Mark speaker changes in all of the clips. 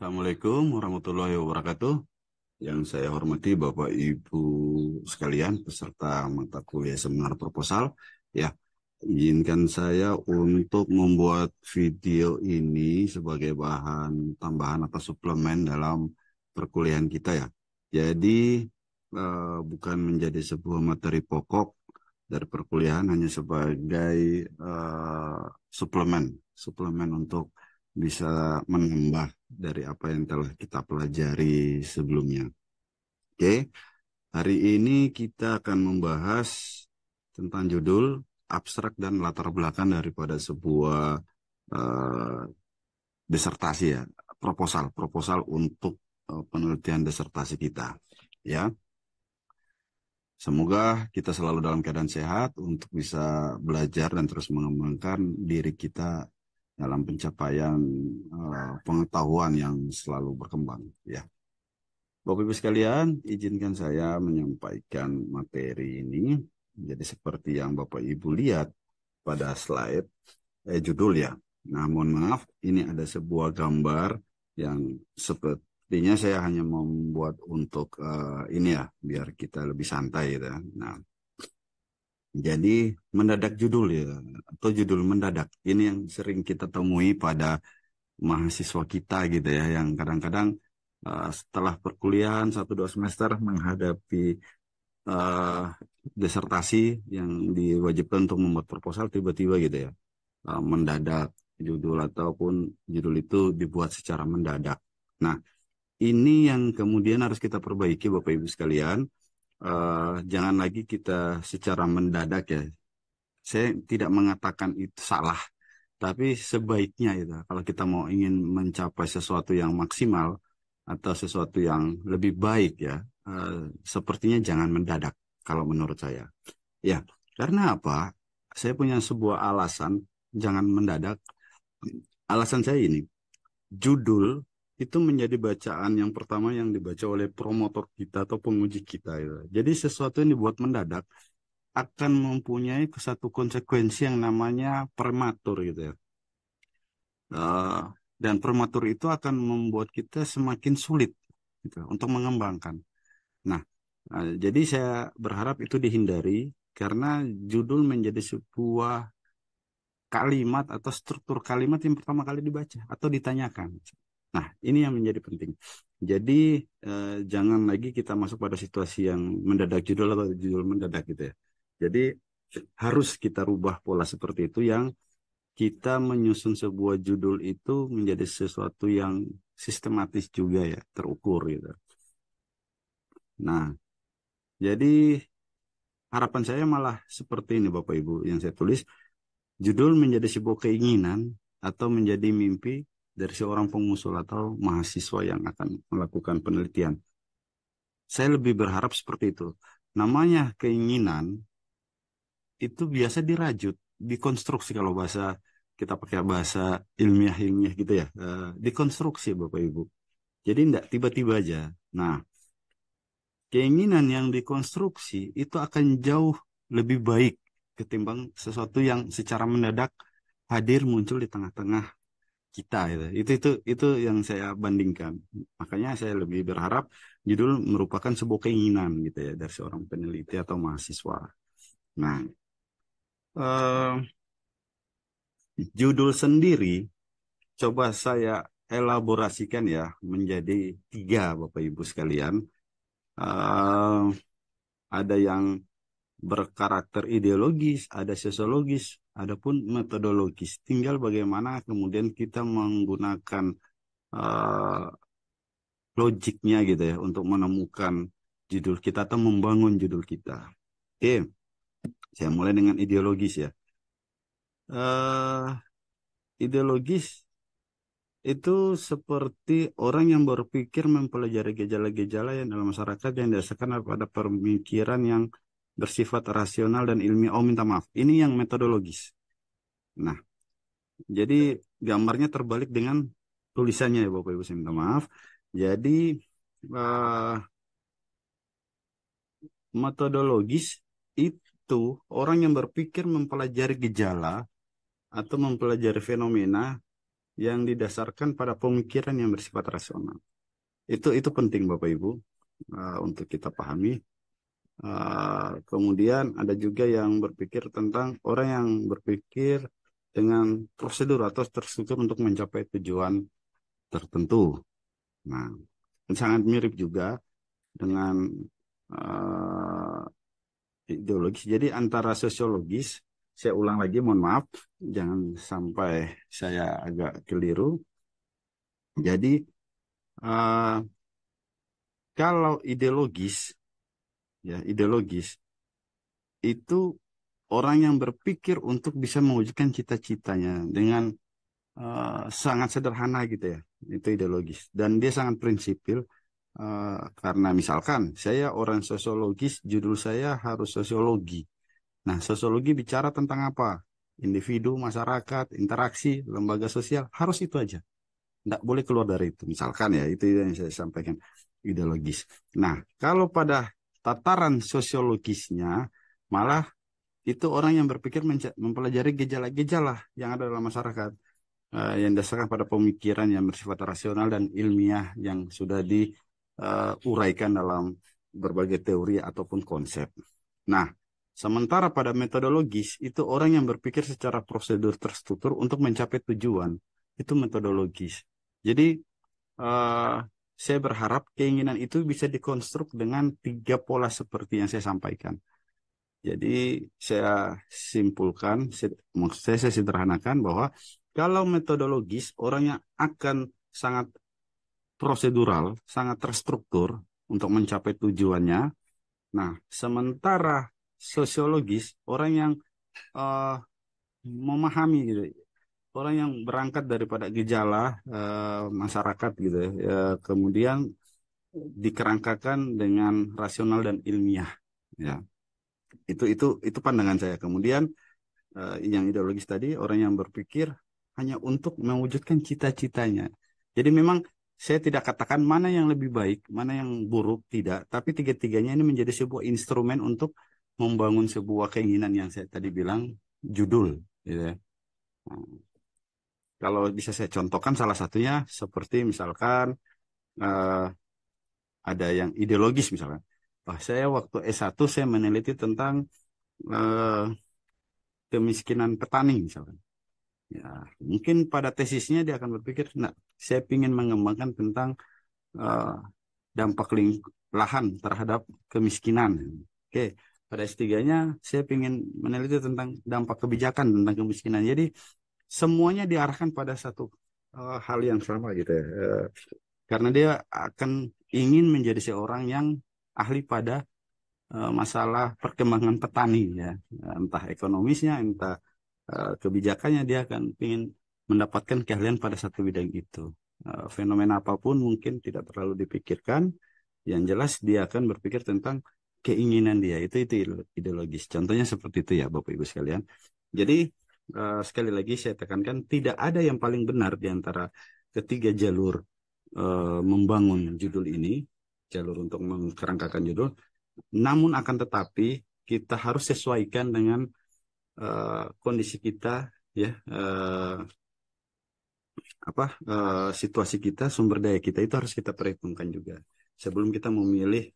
Speaker 1: Assalamualaikum warahmatullahi wabarakatuh. Yang saya hormati Bapak Ibu sekalian peserta mata kuliah seminar proposal. Ya, izinkan saya untuk membuat video ini sebagai bahan tambahan atau suplemen dalam perkuliahan kita ya. Jadi bukan menjadi sebuah materi pokok dari perkuliahan, hanya sebagai suplemen, suplemen untuk bisa menambah dari apa yang telah kita pelajari sebelumnya. Oke, hari ini kita akan membahas tentang judul abstrak dan latar belakang daripada sebuah eh, disertasi ya, proposal, proposal untuk penelitian disertasi kita. Ya, semoga kita selalu dalam keadaan sehat untuk bisa belajar dan terus mengembangkan diri kita dalam pencapaian pengetahuan yang selalu berkembang. Ya, Bapak Ibu sekalian, izinkan saya menyampaikan materi ini. Jadi seperti yang Bapak Ibu lihat pada slide, judul ya. Nah, mohon maaf, ini ada sebuah gambar yang sepertinya saya hanya membuat untuk ini ya, biar kita lebih santai gitu ya. Nah, jadi mendadak judul ya, atau judul mendadak. Ini yang sering kita temui pada mahasiswa kita gitu ya, yang kadang-kadang setelah perkuliahan 1-2 semester menghadapi eh, disertasi yang diwajibkan untuk membuat proposal, tiba-tiba gitu ya, mendadak judul ataupun judul itu dibuat secara mendadak. Nah, ini yang kemudian harus kita perbaiki Bapak Ibu sekalian. Jangan lagi kita secara mendadak ya. Saya tidak mengatakan itu salah, tapi sebaiknya itu kalau kita mau ingin mencapai sesuatu yang maksimal atau sesuatu yang lebih baik ya, sepertinya jangan mendadak kalau menurut saya. Ya, karena apa? Saya punya sebuah alasan jangan mendadak. Alasan saya ini, judul itu menjadi bacaan yang pertama yang dibaca oleh promotor kita atau penguji kita. Ya. Jadi sesuatu yang dibuat mendadak akan mempunyai satu konsekuensi yang namanya prematur gitu ya. Eh, dan prematur itu akan membuat kita semakin sulit gitu, untuk mengembangkan. Nah, jadi saya berharap itu dihindari karena judul menjadi sebuah kalimat atau struktur kalimat yang pertama kali dibaca atau ditanyakan. Nah, ini yang menjadi penting. Jadi jangan lagi kita masuk pada situasi yang mendadak judul atau judul mendadak gitu ya. Jadi harus kita rubah pola seperti itu yang kita menyusun sebuah judul itu menjadi sesuatu yang sistematis juga ya, terukur gitu. Nah, jadi harapan saya malah seperti ini Bapak Ibu yang saya tulis, judul menjadi sebuah keinginan atau menjadi mimpi dari seorang pengusul atau mahasiswa yang akan melakukan penelitian. Saya lebih berharap seperti itu. Namanya keinginan itu biasa dirajut, dikonstruksi kalau bahasa kita pakai bahasa ilmiah-ilmiah gitu ya, dikonstruksi Bapak Ibu. Jadi tidak tiba-tiba aja. Nah, keinginan yang dikonstruksi itu akan jauh lebih baik ketimbang sesuatu yang secara mendadak hadir muncul di tengah-tengah kita gitu. Itu yang saya bandingkan. Makanya saya lebih berharap judul merupakan sebuah keinginan gitu ya dari seorang peneliti atau mahasiswa. Nah, eh, judul sendiri coba saya elaborasikan ya menjadi tiga Bapak Ibu sekalian. Eh, ada yang berkarakter ideologis, ada sosiologis, ada pun metodologis. Tinggal bagaimana kemudian kita menggunakan eh, logiknya gitu ya untuk menemukan judul kita atau membangun judul kita. Oke, saya mulai dengan ideologis ya. eh Ideologis itu seperti orang yang berpikir mempelajari gejala-gejala yang dalam masyarakat yang didasarkan pada pemikiran yang bersifat rasional dan ilmiah. Oh, minta maaf. Ini yang metodologis. Nah, jadi gambarnya terbalik dengan tulisannya ya Bapak Ibu, saya minta maaf. Jadi eh, metodologis itu orang yang berpikir mempelajari gejala atau mempelajari fenomena yang didasarkan pada pemikiran yang bersifat rasional. Itu penting Bapak Ibu untuk kita pahami. Kemudian ada juga yang berpikir tentang orang yang berpikir dengan prosedur atau terstruktur untuk mencapai tujuan tertentu. Nah, sangat mirip juga dengan uh, ideologis. Jadi antara sosiologis, saya ulang lagi, mohon maaf, jangan sampai saya agak keliru. Jadi uh, kalau ideologis, ya ideologis itu orang yang berpikir untuk bisa mewujudkan cita-citanya dengan sangat sederhana gitu ya, itu ideologis. Dan dia sangat prinsipil karena misalkan saya orang sosiologis, judul saya harus sosiologi. Nah, sosiologi bicara tentang apa? Individu, masyarakat, interaksi, lembaga sosial, harus itu aja. Tidak boleh keluar dari itu. Misalkan ya, itu yang saya sampaikan, ideologis. Nah, kalau pada tataran sosiologisnya, malah itu orang yang berpikir mempelajari gejala-gejala yang ada dalam masyarakat, yang dasarkan pada pemikiran yang bersifat rasional dan ilmiah yang sudah diuraikan dalam berbagai teori ataupun konsep. Nah, sementara pada metodologis itu orang yang berpikir secara prosedur terstruktur untuk mencapai tujuan. Itu metodologis. Jadi, eh, saya berharap keinginan itu bisa dikonstruk dengan tiga pola seperti yang saya sampaikan. Jadi saya simpulkan, maksud saya sederhanakan bahwa kalau metodologis orang yang akan sangat prosedural, sangat terstruktur untuk mencapai tujuannya. Nah, sementara sosiologis orang yang eh, memahami gitu, orang yang berangkat daripada gejala masyarakat gitu ya, kemudian dikerangkakan dengan rasional dan ilmiah. Ya, itu pandangan saya. Kemudian yang ideologis tadi orang yang berpikir hanya untuk mewujudkan cita-citanya. Jadi memang saya tidak katakan mana yang lebih baik, mana yang buruk, tidak. Tapi tiga-tiganya ini menjadi sebuah instrumen untuk membangun sebuah keinginan yang saya tadi bilang judul. Gitu ya. Nah, kalau bisa saya contohkan salah satunya seperti misalkan eh, ada yang ideologis misalkan. Saya waktu S1 saya meneliti tentang eh, kemiskinan petani misalkan. Ya, mungkin pada tesisnya dia akan berpikir, nah, saya ingin mengembangkan tentang eh, dampak lahan terhadap kemiskinan. Oke, pada S3-nya saya ingin meneliti tentang dampak kebijakan tentang kemiskinan. Jadi semuanya diarahkan pada satu hal yang sama gitu ya. Karena dia akan ingin menjadi seorang yang ahli pada masalah perkembangan petani ya. Entah ekonomisnya, entah kebijakannya dia akan ingin mendapatkan keahlian pada satu bidang itu. Fenomena apapun mungkin tidak terlalu dipikirkan. Yang jelas dia akan berpikir tentang keinginan dia. Itu ideologis. Contohnya seperti itu ya Bapak Ibu sekalian. Jadi sekali lagi saya tekankan tidak ada yang paling benar di antara ketiga jalur membangun judul ini, jalur untuk mengkerangkakan judul. Namun akan tetapi kita harus sesuaikan dengan kondisi kita ya situasi kita, sumber daya kita itu harus kita perhitungkan juga sebelum kita memilih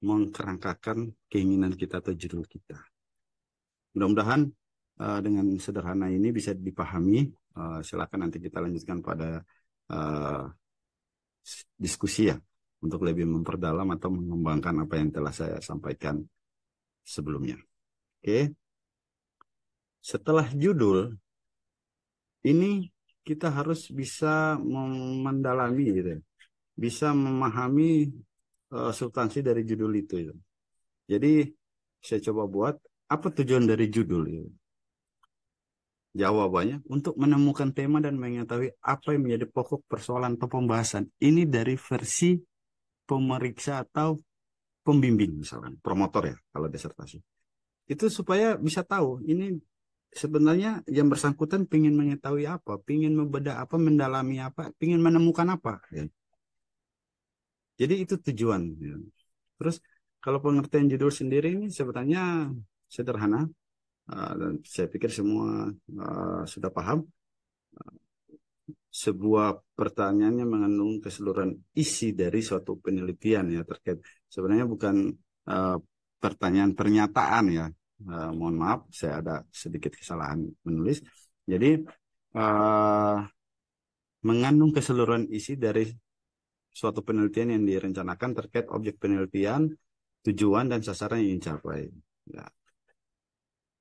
Speaker 1: mengkerangkakan keinginan kita atau judul kita. Mudah-mudahan dengan sederhana ini bisa dipahami. Silakan nanti kita lanjutkan pada uh, diskusi ya untuk lebih memperdalam atau mengembangkan apa yang telah saya sampaikan sebelumnya. Oke, setelah judul ini kita harus bisa mendalami gitu ya. Bisa memahami substansi dari judul itu. Ya. Jadi saya coba buat apa tujuan dari judul itu. Jawabannya untuk menemukan tema dan mengetahui apa yang menjadi pokok persoalan atau pembahasan. Ini dari versi pemeriksa atau pembimbing misalkan, promotor ya kalau disertasi. Itu supaya bisa tahu ini sebenarnya yang bersangkutan ingin mengetahui apa, ingin membedah apa, mendalami apa, ingin menemukan apa. Ya. Jadi itu tujuan. Ya. Terus kalau pengertian judul sendiri ini sebenarnya sederhana. Dan saya pikir semua sudah paham. sebuah pertanyaannya mengandung keseluruhan isi dari suatu penelitian ya terkait. Sebenarnya bukan eh, pertanyaan pernyataan ya. Mohon maaf, saya ada sedikit kesalahan menulis. Jadi eh, mengandung keseluruhan isi dari suatu penelitian yang direncanakan terkait objek penelitian, tujuan dan sasaran yang ingin dicapai. Ya,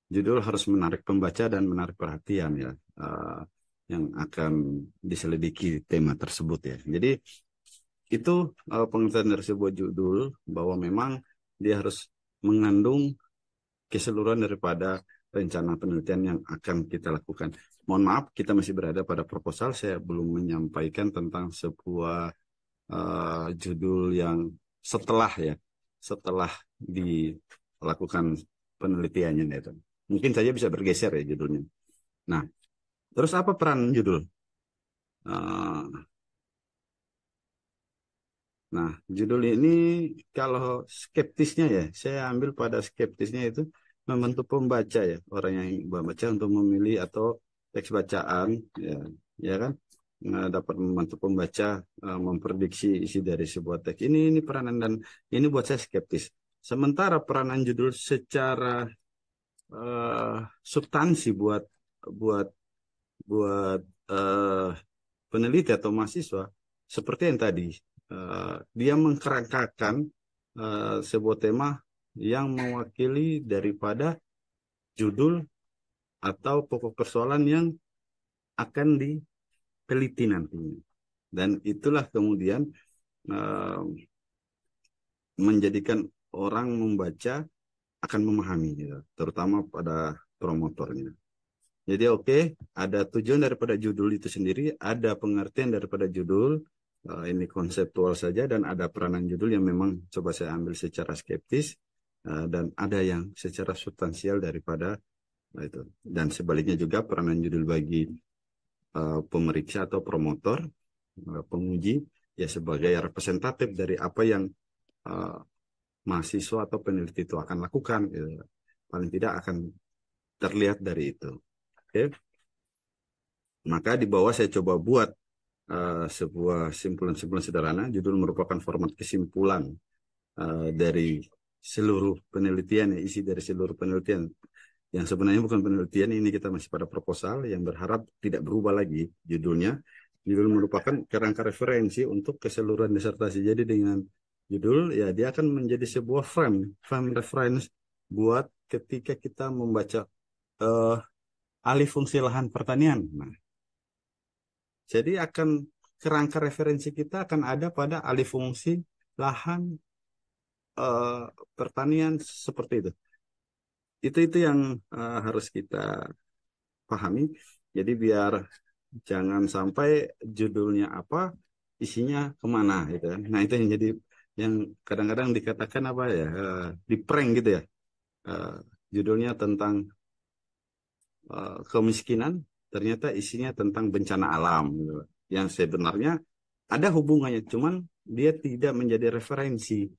Speaker 1: judul harus menarik pembaca dan menarik perhatian ya, yang akan diselidiki tema tersebut ya. Jadi itu pengertian dari sebuah judul bahwa memang dia harus mengandung keseluruhan daripada rencana penelitian yang akan kita lakukan. Mohon maaf, kita masih berada pada proposal. Saya belum menyampaikan tentang sebuah judul yang setelah ya, setelah dilakukan penelitiannya itu. Mungkin saja bisa bergeser ya judulnya. Nah, terus apa peran judul? Uh, nah, judul ini kalau skeptisnya ya, saya ambil pada skeptisnya itu membentuk pembaca ya, orang yang membaca untuk memilih atau teks bacaan ya, ya kan? Nah, dapat membantu pembaca memprediksi isi dari sebuah teks. Ini peranan dan ini buat saya skeptis. Sementara peranan judul secara eh, substansi buat buat buat eh, peneliti atau mahasiswa seperti yang tadi dia mengkerangkakan sebuah tema yang mewakili daripada judul atau pokok persoalan yang akan diteliti nantinya dan itulah kemudian eh, menjadikan orang membaca akan memahami gitu, terutama pada promotornya. Jadi oke, ada tujuan daripada judul itu sendiri, ada pengertian daripada judul, ini konseptual saja, dan ada peranan judul yang memang coba saya ambil secara skeptis, dan ada yang secara substansial daripada itu. Dan sebaliknya juga peranan judul bagi pemeriksa atau promotor, penguji, ya sebagai representatif dari apa yang uh, mahasiswa atau peneliti itu akan lakukan. Gitu. Paling tidak akan terlihat dari itu. Oke. Maka di bawah saya coba buat sebuah simpulan-simpulan sederhana. Judul merupakan format kesimpulan dari seluruh penelitian, ya, isi dari seluruh penelitian. Yang sebenarnya bukan penelitian, ini kita masih pada proposal yang berharap tidak berubah lagi judulnya. Judul merupakan kerangka referensi untuk keseluruhan disertasi. Jadi dengan judul, ya dia akan menjadi sebuah frame reference buat ketika kita membaca uh, alih fungsi lahan pertanian. Nah, jadi akan kerangka referensi kita akan ada pada alih fungsi lahan uh, pertanian seperti itu. Itu yang harus kita pahami. Jadi biar jangan sampai judulnya apa, isinya kemana gitu kan. Nah itu yang jadi yang kadang-kadang dikatakan apa ya, di prank gitu ya. Uh, Judulnya tentang kemiskinan, ternyata isinya tentang bencana alam gitu. Yang sebenarnya ada hubungannya, cuman dia tidak menjadi referensi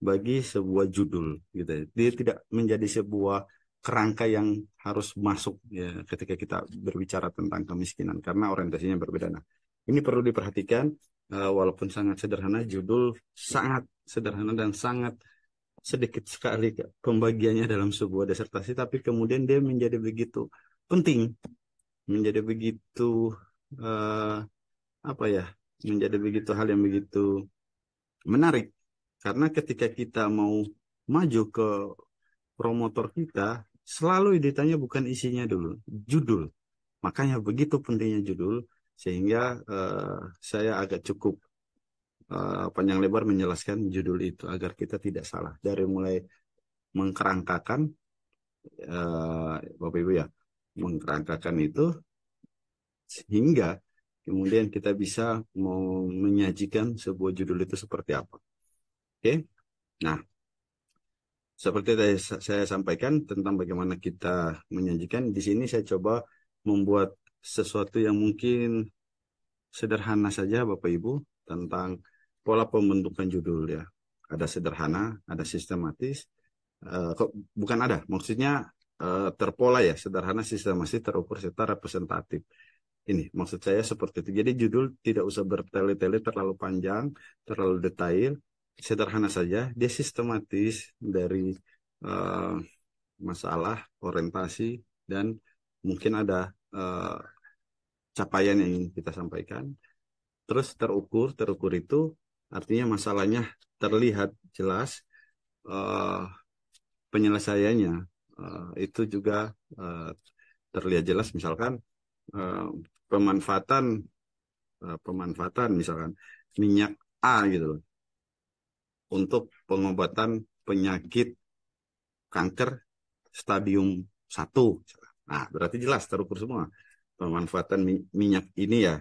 Speaker 1: bagi sebuah judul gitu. Dia tidak menjadi sebuah kerangka yang harus masuk ya ketika kita berbicara tentang kemiskinan karena orientasinya berbeda. Nah, ini perlu diperhatikan walaupun sangat sederhana, judul sangat sederhana dan sangat sedikit sekali pembagiannya dalam sebuah disertasi, tapi kemudian dia menjadi begitu penting, menjadi begitu uh, apa ya, menjadi begitu hal yang begitu menarik karena ketika kita mau maju ke promotor kita selalu ditanya bukan isinya dulu, judul. Makanya begitu pentingnya judul sehingga saya agak cukup panjang lebar menjelaskan judul itu agar kita tidak salah dari mulai mengkerangkakan Bapak Ibu ya, mengkerangkakan itu sehingga kemudian kita bisa mau menyajikan sebuah judul itu seperti apa. Oke, nah seperti tadi saya sampaikan tentang bagaimana kita menyajikan, di sini saya coba membuat sesuatu yang mungkin sederhana saja Bapak Ibu tentang pola pembentukan judul ya. Ada sederhana, ada sistematis, kok bukan ada, maksudnya terpola ya, sederhana, sistematis, terukur, serta representatif. Ini maksud saya seperti itu. Jadi judul tidak usah bertele-tele terlalu panjang, terlalu detail, sederhana saja. Dia sistematis dari eh, masalah, orientasi, dan mungkin ada eh, capaian yang ingin kita sampaikan. Terus terukur, terukur itu artinya masalahnya terlihat jelas, eh, penyelesaiannya itu juga eh, terlihat jelas. Misalkan eh, pemanfaatan pemanfaatan misalkan minyak A gitu loh untuk pengobatan penyakit kanker stadium 1. Nah, berarti jelas terukur semua pemanfaatan minyak ini ya,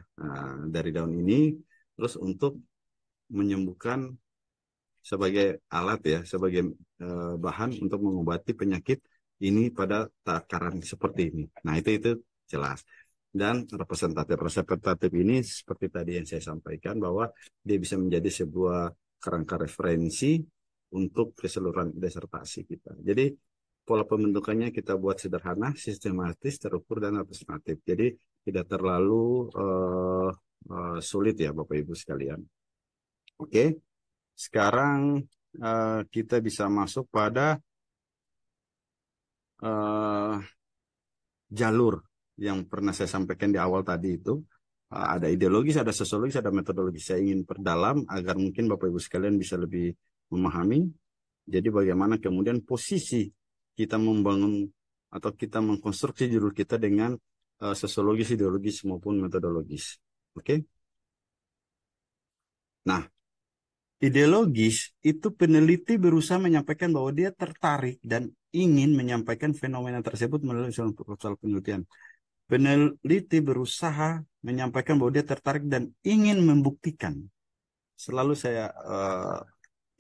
Speaker 1: dari daun ini terus untuk menyembuhkan sebagai alat ya, sebagai bahan untuk mengobati penyakit ini pada takaran seperti ini. Nah, itu jelas. Dan representatif ini seperti tadi yang saya sampaikan bahwa dia bisa menjadi sebuah kerangka referensi untuk keseluruhan disertasi kita. Jadi pola pembentukannya kita buat sederhana, sistematis, terukur, dan representatif. Jadi tidak terlalu sulit ya Bapak Ibu sekalian. Oke, sekarang kita bisa masuk pada uh, jalur yang pernah saya sampaikan di awal tadi itu. Ada ideologis, ada sosiologis, ada metodologis. Saya ingin perdalam agar mungkin Bapak Ibu sekalian bisa lebih memahami. Jadi bagaimana kemudian posisi kita membangun atau kita mengkonstruksi judul kita dengan sosiologis, ideologis maupun metodologis. Oke? Nah, ideologis itu peneliti berusaha menyampaikan bahwa dia tertarik dan ingin menyampaikan fenomena tersebut melalui suatu proposal penelitian. Peneliti berusaha menyampaikan bahwa dia tertarik dan ingin membuktikan. Selalu saya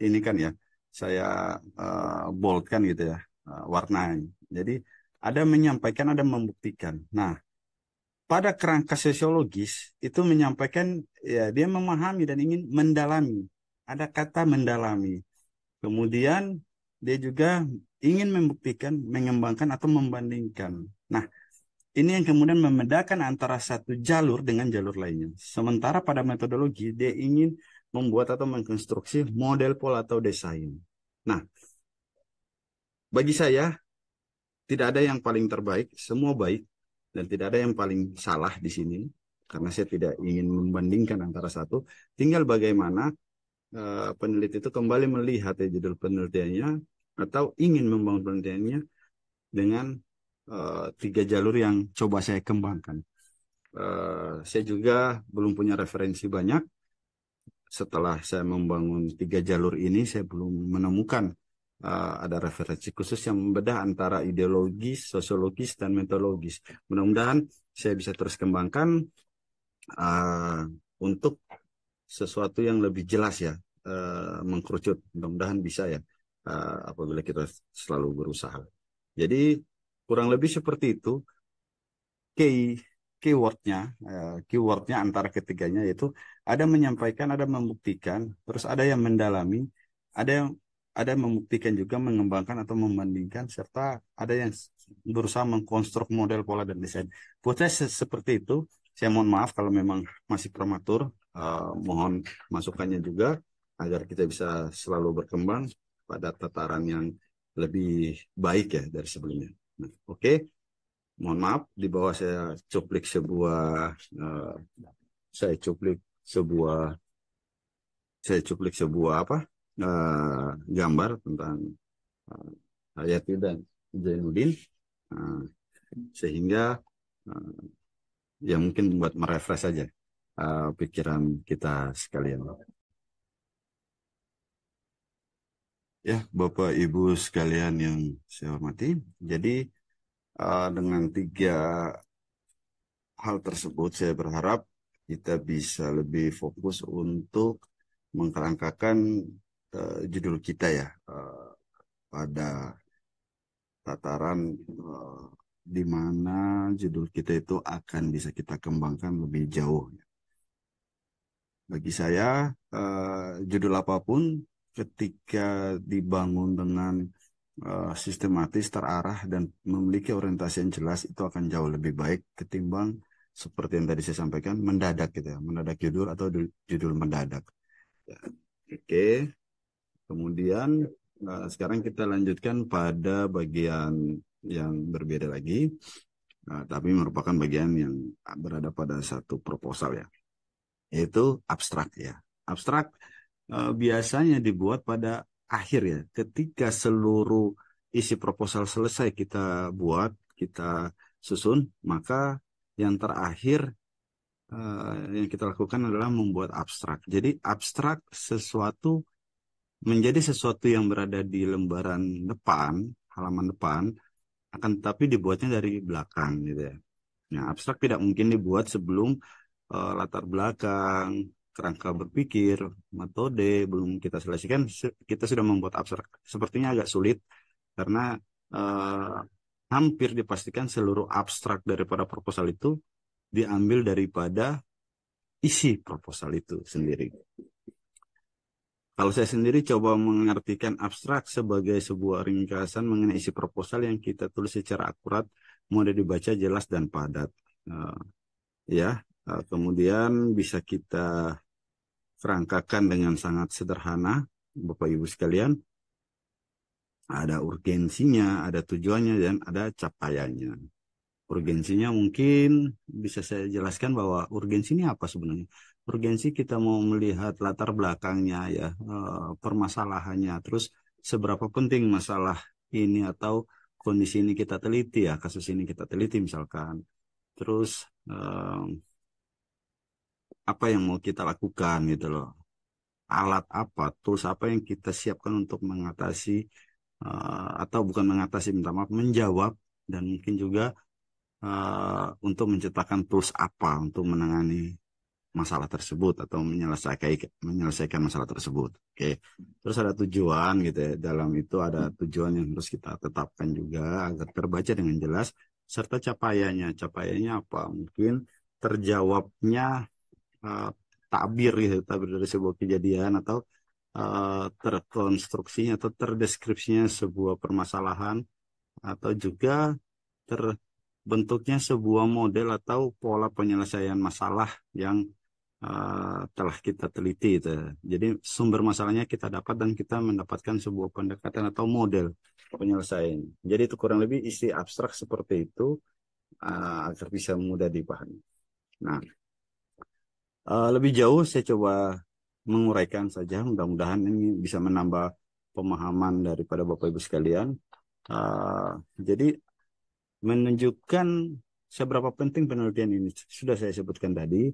Speaker 1: ini kan ya, saya boldkan gitu ya, warnanya. Jadi ada menyampaikan, ada membuktikan. Nah, pada kerangka sosiologis itu menyampaikan ya dia memahami dan ingin mendalami. Ada kata mendalami. Kemudian dia juga ingin membuktikan, mengembangkan atau membandingkan. Nah, ini yang kemudian membedakan antara satu jalur dengan jalur lainnya. Sementara pada metodologi dia ingin membuat atau mengkonstruksi model pola atau desain. Nah, bagi saya tidak ada yang paling terbaik, semua baik dan tidak ada yang paling salah di sini karena saya tidak ingin membandingkan antara satu. Tinggal bagaimana peneliti itu kembali melihat ya judul penelitiannya atau ingin membangun penelitiannya dengan tiga jalur yang coba saya kembangkan. Saya juga belum punya referensi banyak. Setelah saya membangun tiga jalur ini, saya belum menemukan ada referensi khusus yang membedah antara ideologis, sosiologis, dan metodologis. Mudah-mudahan saya bisa terus kembangkan uh, untuk sesuatu yang lebih jelas ya, mengkerucut. Mudah-mudahan bisa ya, apabila kita selalu berusaha. Jadi kurang lebih seperti itu. Key keywordnya, keywordnya antara ketiganya yaitu ada menyampaikan, ada membuktikan, terus ada yang mendalami, ada yang membuktikan juga, mengembangkan atau membandingkan, serta ada yang berusaha mengkonstruk model pola dan desain. Buat saya seperti itu. Saya mohon maaf kalau memang masih prematur. Mohon masukannya juga agar kita bisa selalu berkembang pada tataran yang lebih baik ya dari sebelumnya. Nah, oke. Mohon maaf, di bawah eh, saya cuplik sebuah, apa gambar tentang uh, Hayati dan Zainuddin, uh, sehingga uh, ya mungkin buat merefresh saja pikiran kita sekalian. Ya, Bapak Ibu sekalian yang saya hormati, jadi dengan tiga hal tersebut, saya berharap kita bisa lebih fokus untuk mengkerangkakan judul kita ya, pada tataran di mana judul kita itu akan bisa kita kembangkan lebih jauh. Bagi saya, judul apapun ketika dibangun dengan sistematis, terarah, dan memiliki orientasi yang jelas, itu akan jauh lebih baik ketimbang seperti yang tadi saya sampaikan, mendadak gitu ya, mendadak judul atau judul mendadak. Ya. Oke, kemudian sekarang kita lanjutkan pada bagian yang berbeda lagi, tapi merupakan bagian yang berada pada satu proposal ya, yaitu abstrak ya. Abstrak biasanya dibuat pada akhir ya, ketika seluruh isi proposal selesai kita buat, kita susun, maka yang terakhir yang kita lakukan adalah membuat abstrak. Jadi abstrak menjadi sesuatu yang berada di lembaran depan, halaman depan, akan tetapi dibuatnya dari belakang gitu ya. Nah, abstrak tidak mungkin dibuat sebelum latar belakang, kerangka berpikir, metode belum kita selesaikan, kita sudah membuat abstrak. Sepertinya agak sulit karena eh, hampir dipastikan seluruh abstrak daripada proposal itu diambil daripada isi proposal itu sendiri. Kalau saya sendiri coba mengartikan abstrak sebagai sebuah ringkasan mengenai isi proposal yang kita tulis secara akurat, mudah dibaca, jelas, dan padat. Eh, ya, kemudian bisa kita kerangkakan dengan sangat sederhana, Bapak Ibu sekalian. Ada urgensinya, ada tujuannya, dan ada capaiannya. Urgensinya mungkin bisa saya jelaskan bahwa urgensi ini apa sebenarnya? Urgensi kita mau melihat latar belakangnya ya, permasalahannya, terus seberapa penting masalah ini atau kondisi ini kita teliti ya, kasus ini kita teliti misalkan. Terus apa yang mau kita lakukan gitu loh. Alat apa, tools apa yang kita siapkan untuk mengatasi atau bukan mengatasi, minta maaf, menjawab dan mungkin juga untuk menciptakan tools apa untuk menangani masalah tersebut atau menyelesaikan masalah tersebut. Oke. Terus ada tujuan gitu ya. Dalam itu ada tujuan yang harus kita tetapkan juga agar terbaca dengan jelas serta capaiannya. Capaiannya apa? Mungkin terjawabnya uh, tabir dari sebuah kejadian atau terkonstruksinya atau terdeskripsinya sebuah permasalahan atau juga terbentuknya sebuah model atau pola penyelesaian masalah yang telah kita teliti itu. Jadi sumber masalahnya kita dapat dan kita mendapatkan sebuah pendekatan atau model penyelesaian. Jadi itu kurang lebih isi abstrak seperti itu agar bisa mudah dipahami. Nah, lebih jauh saya coba menguraikan saja. Mudah-mudahan ini bisa menambah pemahaman daripada Bapak Ibu sekalian. Jadi menunjukkan seberapa penting penelitian ini sudah saya sebutkan tadi.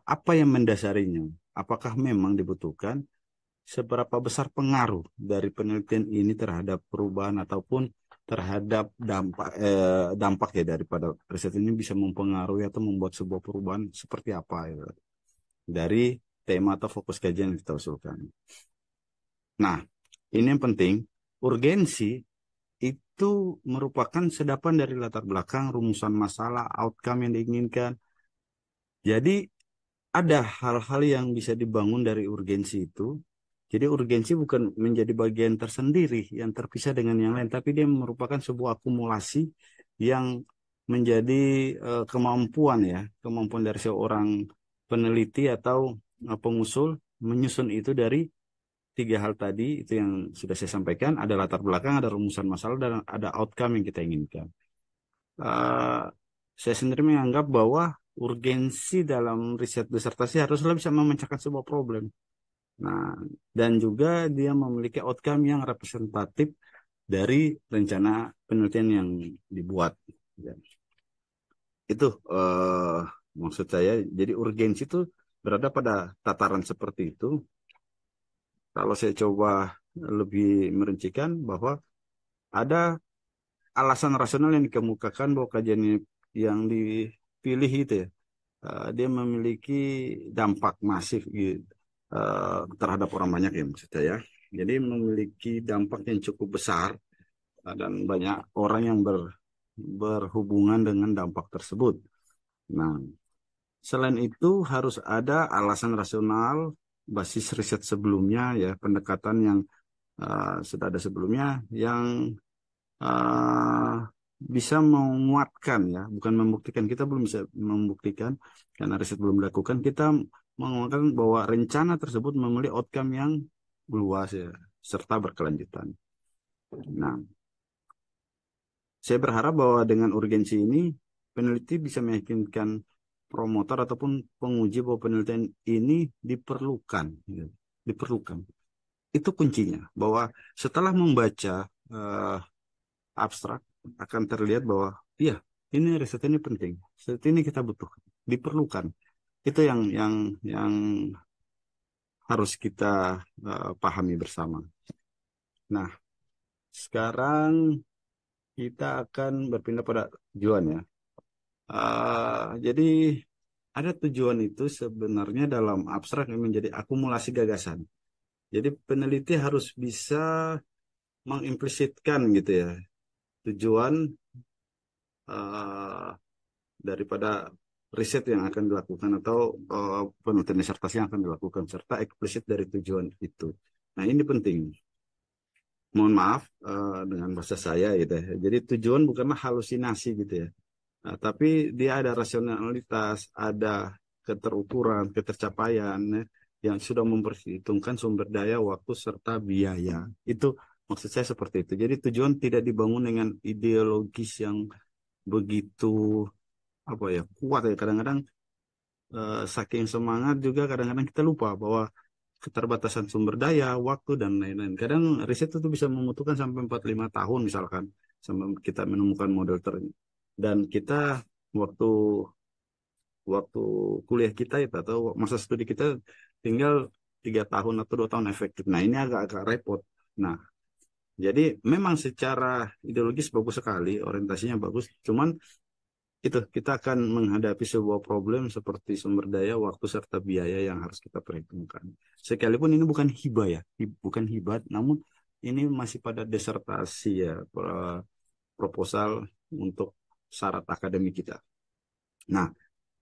Speaker 1: Apa yang mendasarinya? Apakah memang dibutuhkan? Seberapa besar pengaruh dari penelitian ini terhadap perubahan ataupun terhadap dampak ya daripada riset ini bisa mempengaruhi atau membuat sebuah perubahan seperti apa ya, dari tema atau fokus kajian yang kita usulkan. Nah, ini yang penting, urgensi itu merupakan sedapan dari latar belakang, rumusan masalah, outcome yang diinginkan. Jadi ada hal-hal yang bisa dibangun dari urgensi itu. Jadi urgensi bukan menjadi bagian tersendiri yang terpisah dengan yang lain, tapi dia merupakan sebuah akumulasi yang menjadi kemampuan ya, kemampuan dari seorang peneliti atau pengusul menyusun itu dari tiga hal tadi itu yang sudah saya sampaikan, ada latar belakang, ada rumusan masalah, dan ada outcome yang kita inginkan. Eh, saya sendiri menganggap bahwa urgensi dalam riset disertasi haruslah bisa memecahkan sebuah problem. Nah, dan juga dia memiliki outcome yang representatif dari rencana penelitian yang dibuat. Ya. Itu maksud saya. Jadi urgensi itu berada pada tataran seperti itu. Kalau saya coba lebih merincikan bahwa ada alasan rasional yang dikemukakan bahwa kajian yang dipilih itu ya, dia memiliki dampak masif gitu, terhadap orang banyak ya maksud saya. Jadi memiliki dampak yang cukup besar dan banyak orang yang berhubungan dengan dampak tersebut. Nah, selain itu harus ada alasan rasional basis riset sebelumnya ya, pendekatan yang sudah ada sebelumnya yang uh, bisa menguatkan ya, bukan membuktikan. Kita belum bisa membuktikan karena riset belum dilakukan. Kita menguatkan bahwa rencana tersebut memiliki outcome yang luas ya, serta berkelanjutan. Nah, saya berharap bahwa dengan urgensi ini, peneliti bisa meyakinkan promotor ataupun penguji bahwa penelitian ini diperlukan, ya. Diperlukan. Itu kuncinya, bahwa setelah membaca eh, abstrak akan terlihat bahwa iya, ini riset ini penting, riset ini kita butuh, diperlukan. Itu yang harus kita pahami bersama. Nah, sekarang kita akan berpindah pada tujuan ya. Jadi ada tujuan itu sebenarnya dalam abstrak yang menjadi akumulasi gagasan. Jadi peneliti harus bisa mengimplisitkan gitu ya tujuan eh, daripada riset yang akan dilakukan atau penelitian disertasi yang akan dilakukan serta eksplisit dari tujuan itu. Nah, ini penting. Mohon maaf dengan bahasa saya gitu ya. Jadi tujuan bukanlah halusinasi gitu ya. Nah, tapi dia ada rasionalitas, ada keterukuran, ketercapaian ya, yang sudah memperhitungkan sumber daya, waktu serta biaya. Itu maksud saya seperti itu. Jadi tujuan tidak dibangun dengan ideologis yang begitu apa ya kuat ya. Kadang-kadang saking semangat juga kadang-kadang kita lupa bahwa keterbatasan sumber daya, waktu dan lain-lain. Kadang riset itu bisa membutuhkan sampai 45 tahun misalkan sampai kita menemukan model dan kita waktu waktu kuliah kita itu atau masa studi kita tinggal 3 tahun atau 2 tahun efektif. Nah, ini agak-agak repot. Nah, jadi memang secara ideologis bagus sekali, orientasinya bagus. Cuman itu kita akan menghadapi sebuah problem seperti sumber daya, waktu serta biaya yang harus kita perhitungkan. Sekalipun ini bukan hibah ya, bukan hibah, namun ini masih pada disertasi ya, proposal untuk syarat akademik kita. Nah,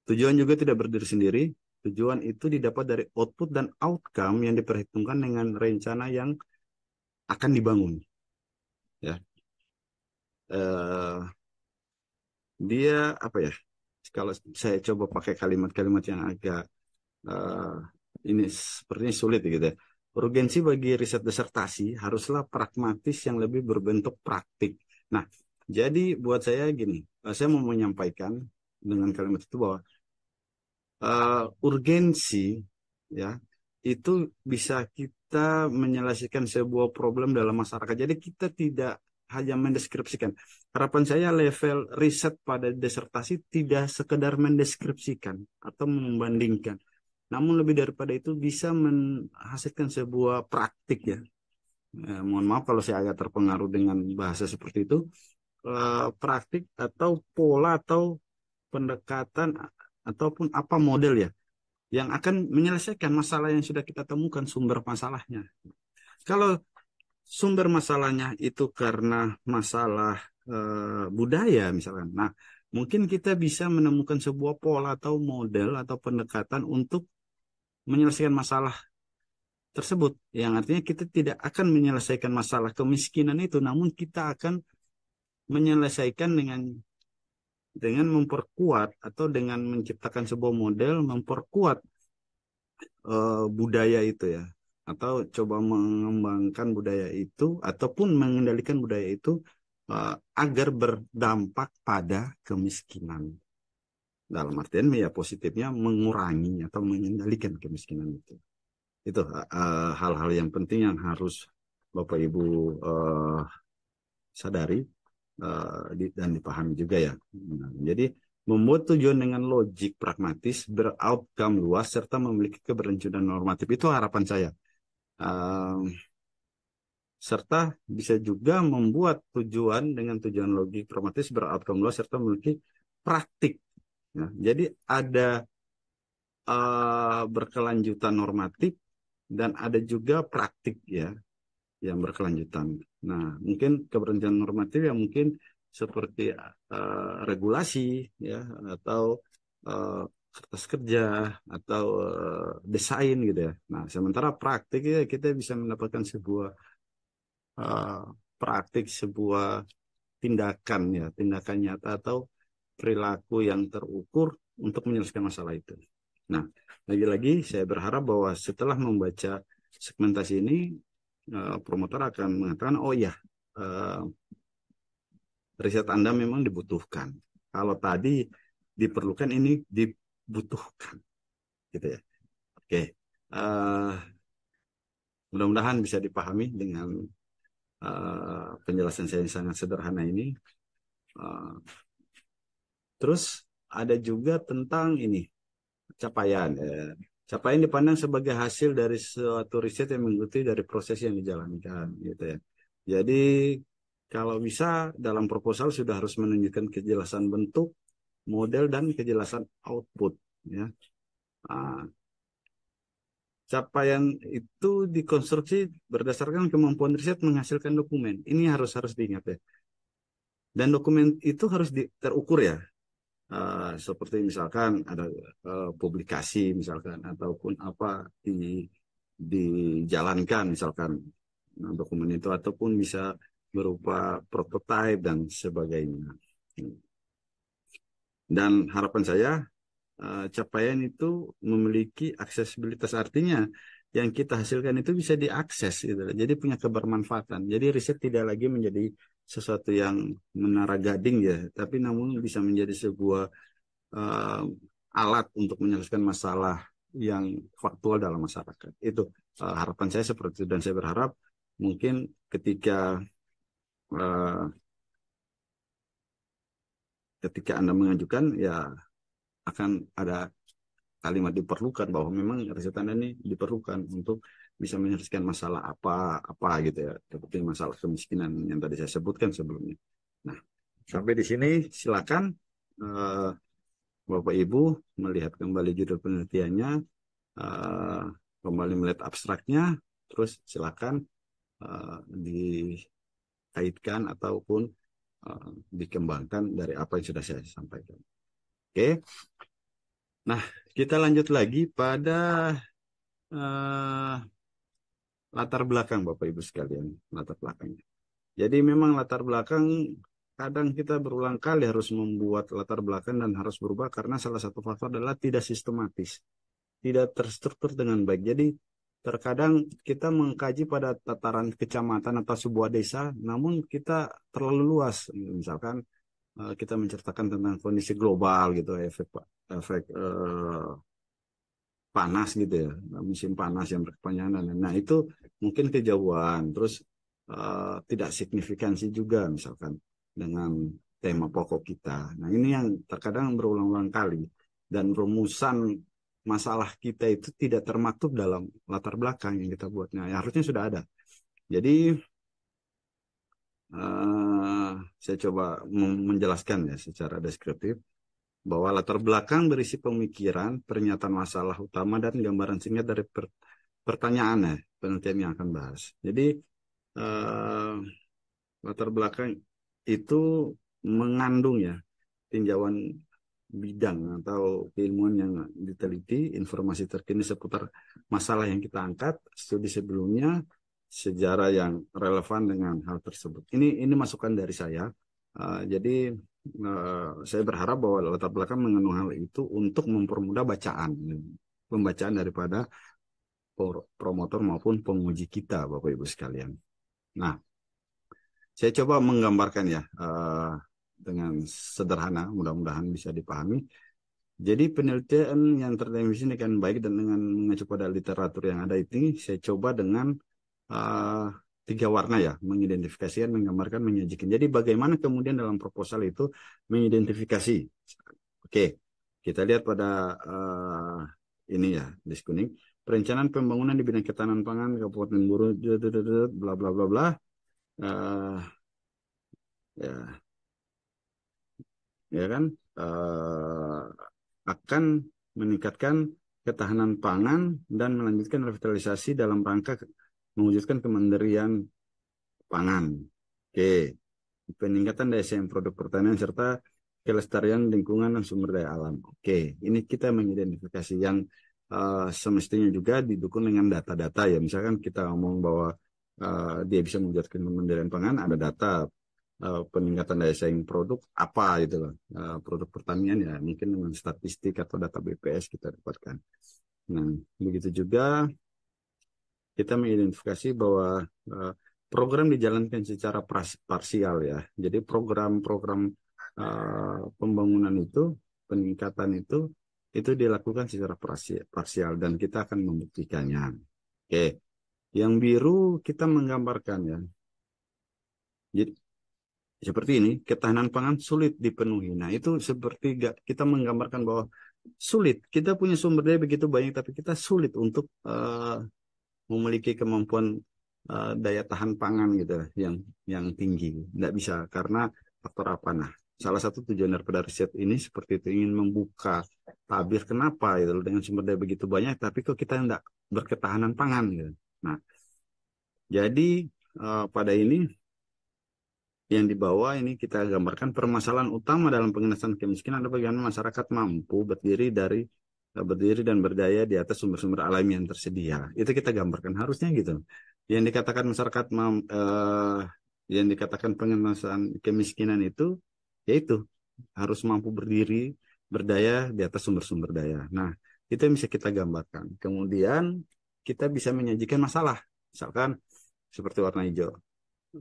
Speaker 1: tujuan juga tidak berdiri sendiri. Tujuan itu didapat dari output dan outcome yang diperhitungkan dengan rencana yang akan dibangun. Ya, eh, dia apa ya? Kalau saya coba pakai kalimat-kalimat yang agak eh, ini sepertinya sulit gitu ya. Urgensi bagi riset disertasi haruslah pragmatis yang lebih berbentuk praktik. Nah, jadi buat saya gini, saya mau menyampaikan dengan kalimat itu bahwa urgensi ya itu bisa kita menyelesaikan sebuah problem dalam masyarakat. Jadi kita tidak hanya mendeskripsikan. Harapan saya level riset pada disertasi tidak sekedar mendeskripsikan atau membandingkan, namun lebih daripada itu bisa menghasilkan sebuah praktik ya. Mohon maaf kalau saya agak terpengaruh dengan bahasa seperti itu. Praktik atau pola atau pendekatan ataupun apa model ya yang akan menyelesaikan masalah yang sudah kita temukan sumber masalahnya. Kalau sumber masalahnya itu karena masalah budaya misalkan, nah mungkin kita bisa menemukan sebuah pola atau model atau pendekatan untuk menyelesaikan masalah tersebut. Yang artinya kita tidak akan menyelesaikan masalah kemiskinan itu, namun kita akan menyelesaikan dengan memperkuat atau dengan menciptakan sebuah model memperkuat budaya itu ya atau coba mengembangkan budaya itu ataupun mengendalikan budaya itu eh, agar berdampak pada kemiskinan dalam artian ya positifnya mengurangi atau mengendalikan kemiskinan itu hal-hal yang penting yang harus Bapak Ibu eh, sadari dan dipahami juga ya. Nah, jadi membuat tujuan dengan logik pragmatis, beroutcome luas, serta memiliki keberlanjutan normatif. Itu harapan saya. Uh, serta bisa juga membuat tujuan dengan tujuan logik pragmatis, beroutcome luas, serta memiliki praktik. Ya. Jadi ada berkelanjutan normatif dan ada juga praktik ya yang berkelanjutan. Nah, mungkin keberlanjutan normatif yang mungkin seperti regulasi ya atau uh, kertas kerja atau desain gitu ya. Nah, sementara praktik ya kita bisa mendapatkan sebuah uh, praktik sebuah tindakan ya, tindakan nyata atau perilaku yang terukur untuk menyelesaikan masalah itu. Nah, lagi-lagi saya berharap bahwa setelah membaca segmentasi ini, promotor akan mengatakan, oh ya, riset Anda memang dibutuhkan. Kalau tadi diperlukan, ini dibutuhkan, gitu ya. Oke, mudah-mudahan bisa dipahami dengan penjelasan saya yang sangat sederhana ini. Terus ada juga tentang ini, capaian. Capaian dipandang sebagai hasil dari suatu riset yang mengikuti dari proses yang dijalankan, gitu ya. Jadi kalau bisa dalam proposal sudah harus menunjukkan kejelasan bentuk, model, dan kejelasan output, ya. Nah, capaian itu dikonstruksi berdasarkan kemampuan riset menghasilkan dokumen. Ini harus diingat ya. Dan dokumen itu harus terukur ya. Seperti misalkan ada publikasi misalkan ataupun apa dijalankan misalkan, nah, dokumen itu, ataupun bisa berupa prototipe dan sebagainya. Dan harapan saya capaian itu memiliki aksesibilitas, artinya yang kita hasilkan itu bisa diakses gitu. Jadi punya kebermanfaatan. Jadi riset tidak lagi menjadi sesuatu yang menara gading ya, tapi namun bisa menjadi sebuah uh, alat untuk menyelesaikan masalah yang faktual dalam masyarakat. Itu harapan saya seperti itu, dan saya berharap mungkin uh, ketika Anda mengajukan ya akan ada kalimat diperlukan bahwa memang riset Anda ini diperlukan untuk bisa menyelesaikan masalah apa gitu ya, seperti masalah kemiskinan yang tadi saya sebutkan sebelumnya. Nah, sampai di sini silakan Bapak Ibu melihat kembali judul penelitiannya, kembali melihat abstraknya, terus silakan dikaitkan ataupun dikembangkan dari apa yang sudah saya sampaikan. Oke. Nah, kita lanjut lagi pada latar belakang Bapak Ibu sekalian, latar belakangnya. Jadi memang latar belakang kadang kita berulang kali harus membuat latar belakang dan harus berubah karena salah satu faktor adalah tidak sistematis, tidak terstruktur dengan baik. Jadi terkadang kita mengkaji pada tataran kecamatan atau sebuah desa, namun kita terlalu luas. Misalkan kita menceritakan tentang kondisi global gitu, efek panas gitu ya, musim panas yang berkepanjangan. Nah itu mungkin kejauhan, terus tidak signifikansi juga misalkan dengan tema pokok kita. Nah ini yang terkadang berulang-ulang kali, dan rumusan masalah kita itu tidak termaktub dalam latar belakang yang kita buatnya. Ya, harusnya sudah ada. Jadi saya coba menjelaskan ya secara deskriptif bahwa latar belakang berisi pemikiran, pernyataan masalah utama, dan gambaran singkat dari pertanyaan ya, penelitian yang akan bahas. Jadi latar belakang itu mengandung ya tinjauan bidang atau keilmuan yang diteliti, informasi terkini seputar masalah yang kita angkat, studi sebelumnya, sejarah yang relevan dengan hal tersebut. Ini masukan dari saya. Jadi saya berharap bahwa latar belakang mengandung hal itu untuk mempermudah pembacaan daripada promotor maupun penguji kita, Bapak Ibu sekalian. Nah, saya coba menggambarkan ya dengan sederhana, mudah-mudahan bisa dipahami. Jadi penelitian yang terdefinisikan baik dan dengan mengacu pada literatur yang ada ini, saya coba dengan 3 warna ya, mengidentifikasikan, menggambarkan, menyajikan. Jadi bagaimana kemudian dalam proposal itu mengidentifikasi. Oke, kita lihat pada ini ya, di kuning. Perencanaan pembangunan di bidang ketahanan pangan Kabupaten Buru, bla bla bla bla. Ya, ya kan, akan meningkatkan ketahanan pangan dan melanjutkan revitalisasi dalam rangka mewujudkan kemandirian pangan. Oke, peningkatan daya saing produk pertanian serta kelestarian lingkungan dan sumber daya alam. Oke, ini kita mengidentifikasi yang semestinya juga didukung dengan data-data ya. Misalkan kita ngomong bahwa dia bisa mewujudkan kemandirian pangan, ada data peningkatan daya saing produk apa gitu loh. Produk pertanian ya mungkin dengan statistik atau data BPS kita dapatkan. Nah, begitu juga kita mengidentifikasi bahwa eh, program dijalankan secara parsial ya. Jadi program-program pembangunan itu, peningkatan itu dilakukan secara parsial dan kita akan membuktikannya. Oke, yang biru kita menggambarkan ya. Jadi seperti ini, ketahanan pangan sulit dipenuhi. Nah, itu seperti kita menggambarkan bahwa sulit. Kita punya sumber daya begitu banyak, tapi kita sulit untuk memiliki kemampuan daya tahan pangan gitu yang tinggi. Tidak bisa karena faktor apa? Nah, salah satu tujuan daripada riset ini seperti itu ingin membuka tabir kenapa gitu dengan sumber daya begitu banyak, tapi kok kita tidak berketahanan pangan gitu. Nah, jadi pada ini yang di bawah ini kita gambarkan permasalahan utama dalam pengentasan kemiskinan adalah bagaimana masyarakat mampu berdiri dan berdaya di atas sumber-sumber alami yang tersedia. Itu kita gambarkan harusnya gitu. Yang dikatakan masyarakat yang dikatakan pengentasan kemiskinan itu yaitu harus mampu berdiri berdaya di atas sumber-sumber daya. Nah, itu yang bisa kita gambarkan. Kemudian kita bisa menyajikan masalah. Misalkan seperti warna hijau.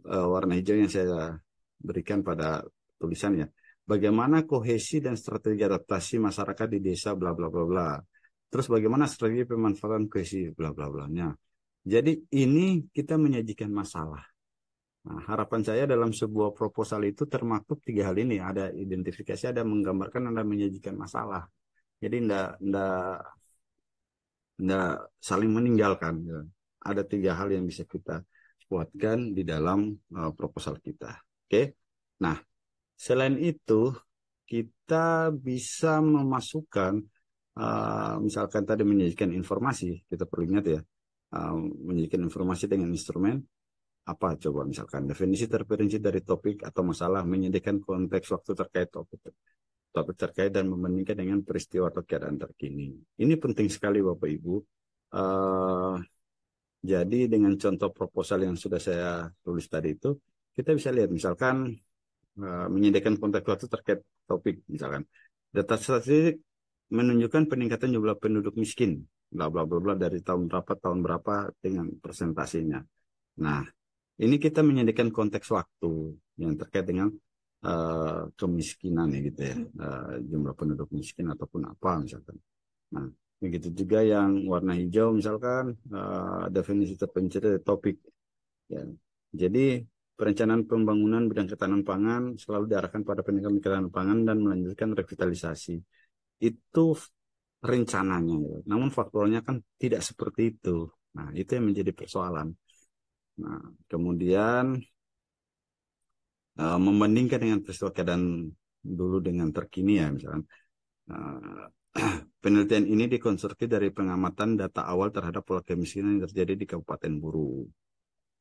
Speaker 1: Warna hijau yang saya berikan pada tulisannya. Bagaimana kohesi dan strategi adaptasi masyarakat di desa bla bla bla bla. Terus bagaimana strategi pemanfaatan kohesi bla bla bla nya. Jadi ini kita menyajikan masalah. Nah, harapan saya dalam sebuah proposal itu termaktub 3 hal ini. Ada identifikasi, ada menggambarkan, ada menyajikan masalah. Jadi ndak saling meninggalkan. Ya. Ada 3 hal yang bisa kita kuatkan di dalam proposal kita. Oke. Nah, selain itu kita bisa memasukkan misalkan tadi menyajikan informasi, kita perlu ingat ya, menyajikan informasi dengan instrumen apa coba misalkan definisi terperinci dari topik atau masalah, menyediakan konteks waktu terkait topik terkait dan membandingkan dengan peristiwa atau keadaan terkini. Ini penting sekali Bapak Ibu. Uh, jadi dengan contoh proposal yang sudah saya tulis tadi itu, kita bisa lihat misalkan menyediakan konteks waktu terkait topik misalkan. Data statistik menunjukkan peningkatan jumlah penduduk miskin, bla bla bla bla dari tahun berapa dengan presentasinya. Nah, ini kita menyediakan konteks waktu yang terkait dengan kemiskinan ya gitu ya, jumlah penduduk miskin ataupun apa misalkan. Nah, begitu juga yang warna hijau misalkan definisi terpencil dari topik. Ya. Jadi perencanaan pembangunan bidang ketahanan pangan selalu diarahkan pada peningkatan ketahanan pangan dan melanjutkan revitalisasi. Itu rencananya, ya. Namun faktornya kan tidak seperti itu. Nah, itu yang menjadi persoalan. Nah, kemudian membandingkan dengan peristiwa keadaan dulu dengan terkini ya misalkan. Penelitian ini dikonstruksi dari pengamatan data awal terhadap pola kemiskinan yang terjadi di Kabupaten Buru,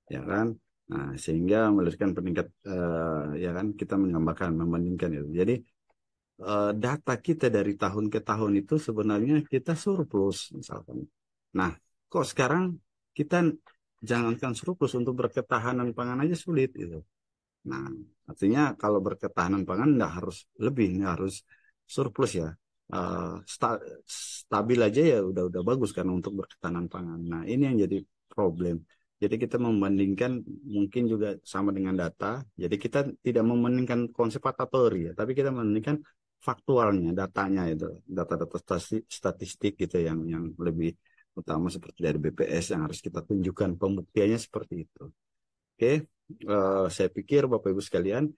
Speaker 1: ya kan? Nah, sehingga melahirkan peningkat, ya kan? Kita menggambarkan, membandingkan itu. Jadi data kita dari tahun ke tahun itu sebenarnya kita surplus, misalkan. Nah, kok sekarang kita jangankan surplus untuk berketahanan pangan aja sulit gitu. Nah, artinya kalau berketahanan pangan nggak harus lebih, nggak harus surplus ya. Stabil aja ya udah bagus kan untuk berketahanan pangan. Nah, ini yang jadi problem. Jadi kita membandingkan mungkin juga sama dengan data. Jadi kita tidak membandingkan konsep atau teori ya, tapi kita membandingkan faktualnya, datanya itu, data-data statistik gitu yang lebih utama seperti dari BPS yang harus kita tunjukkan pembuktiannya seperti itu. Oke, saya pikir Bapak Ibu sekalian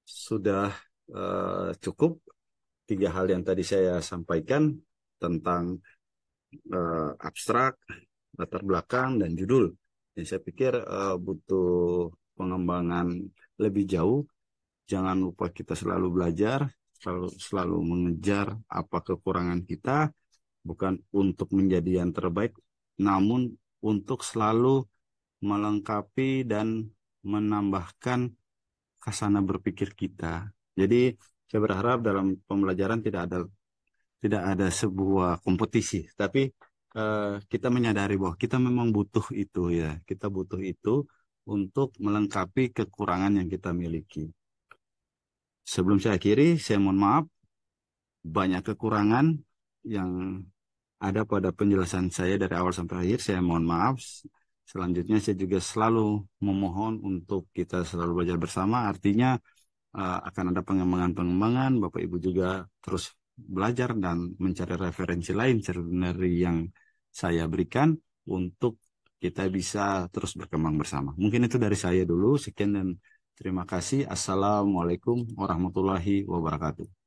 Speaker 1: sudah cukup 3 hal yang tadi saya sampaikan tentang abstrak, latar belakang, dan judul. Dan saya pikir butuh pengembangan lebih jauh. Jangan lupa kita selalu belajar, selalu mengejar apa kekurangan kita, bukan untuk menjadi yang terbaik, namun untuk selalu melengkapi dan menambahkan khasana berpikir kita. Jadi saya berharap dalam pembelajaran tidak ada sebuah kompetisi, tapi kita menyadari bahwa kita memang butuh itu ya. Kita butuh itu untuk melengkapi kekurangan yang kita miliki. Sebelum saya akhiri, saya mohon maaf banyak kekurangan yang ada pada penjelasan saya dari awal sampai akhir. Saya mohon maaf. Selanjutnya saya juga selalu memohon untuk kita selalu belajar bersama. Artinya akan ada pengembangan-pengembangan. Bapak Ibu juga terus belajar dan mencari referensi lain dari yang saya berikan untuk kita bisa terus berkembang bersama. Mungkin itu dari saya dulu. Sekian dan terima kasih. Assalamualaikum warahmatullahi wabarakatuh.